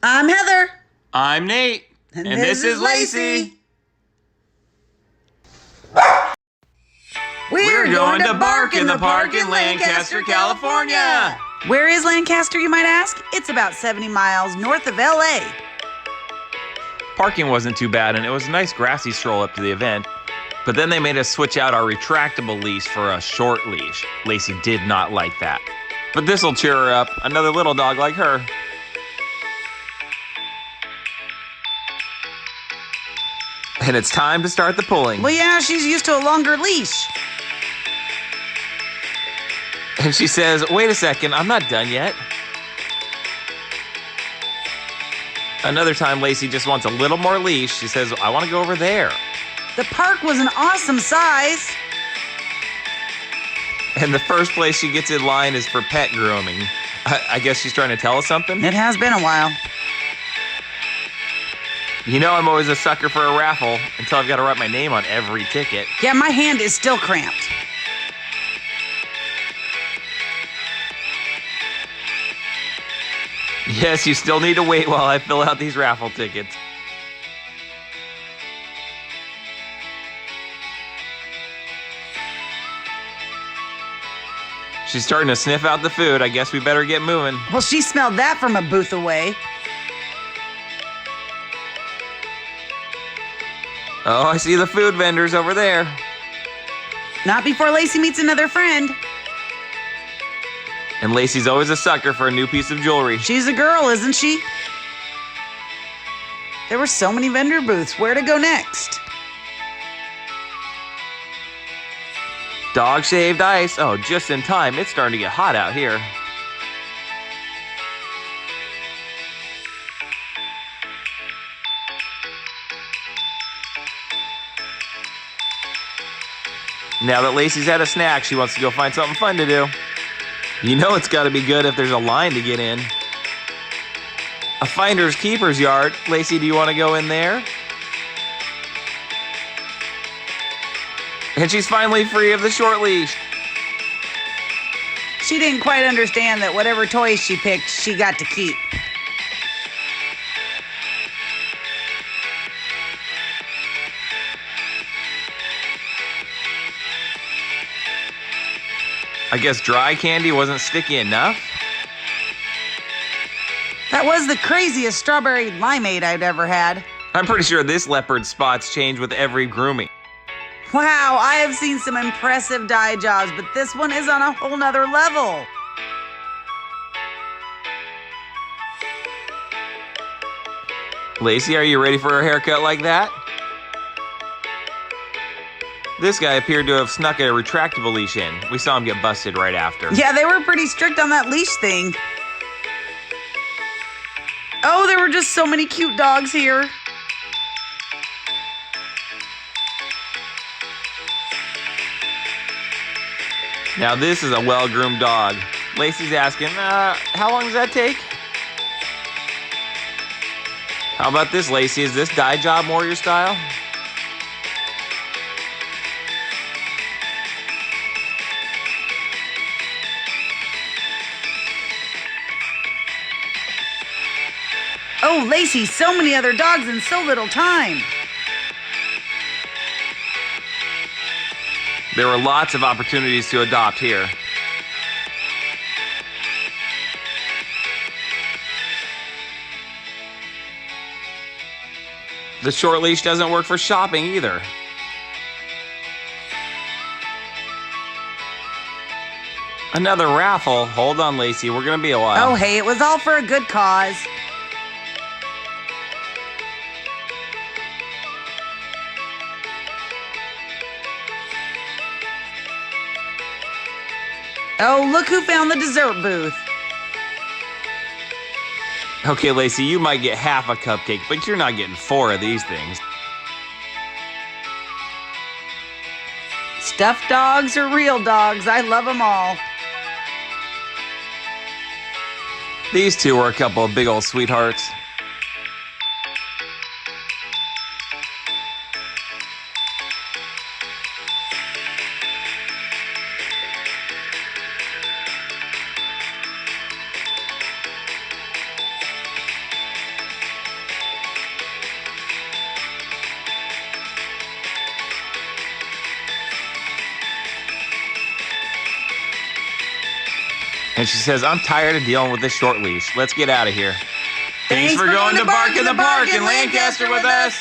I'm Heather. I'm Nate. And this is Lacey. We're going to Bark in the Park in Lancaster, California. Where is Lancaster, you might ask? It's about 70 miles north of LA. Parking wasn't too bad, and it was a nice grassy stroll up to the event. But then they made us switch out our retractable leash for a short leash. Lacey did not like that. But this'll cheer her up. Another little dog like her. And it's time to start the pulling. Well, yeah, she's used to a longer leash. And she says, wait a second, I'm not done yet. Another time, Lacey just wants a little more leash. She says, I want to go over there. The park was an awesome size. And the first place she gets in line is for pet grooming. I guess she's trying to tell us something? It has been a while. You know I'm always a sucker for a raffle until I've got to write my name on every ticket. Yeah, my hand is still cramped. Yes, you still need to wait while I fill out these raffle tickets. She's starting to sniff out the food. I guess we better get moving. Well, she smelled that from a booth away. Oh, I see the food vendors over there. Not before Lacey meets another friend. And Lacey's always a sucker for a new piece of jewelry. She's a girl, isn't she? There were so many vendor booths. Where to go next? Dog shaved ice. Oh, just in time. It's starting to get hot out here. Now that Lacey's had a snack, she wants to go find something fun to do. You know it's got to be good if there's a line to get in. A finder's keeper's yard. Lacey, do you want to go in there? And she's finally free of the short leash. She didn't quite understand that whatever toys she picked, she got to keep. I guess dry candy wasn't sticky enough? That was the craziest strawberry limeade I'd ever had. I'm pretty sure this leopard's spots change with every grooming. Wow, I have seen some impressive dye jobs, but this one is on a whole nother level. Lacey, are you ready for a haircut like that? This guy appeared to have snuck a retractable leash in. We saw him get busted right after. Yeah, they were pretty strict on that leash thing. Oh, there were just so many cute dogs here. Now this is a well-groomed dog. Lacey's asking, how long does that take? How about this, Lacey? Is this dye job more your style? Oh, Lacey, so many other dogs in so little time. There were lots of opportunities to adopt here. The short leash doesn't work for shopping either. Another raffle. Hold on, Lacey. We're gonna be a while. Oh, hey, it was all for a good cause. Oh, look who found the dessert booth. Okay, Lacey, you might get half a cupcake, but you're not getting 4 of these things. Stuffed dogs or real dogs, I love them all. These two were a couple of big old sweethearts. and she says, I'm tired of dealing with this short leash. Let's get out of here. Thanks for going to Bark in the Park in Lancaster with us.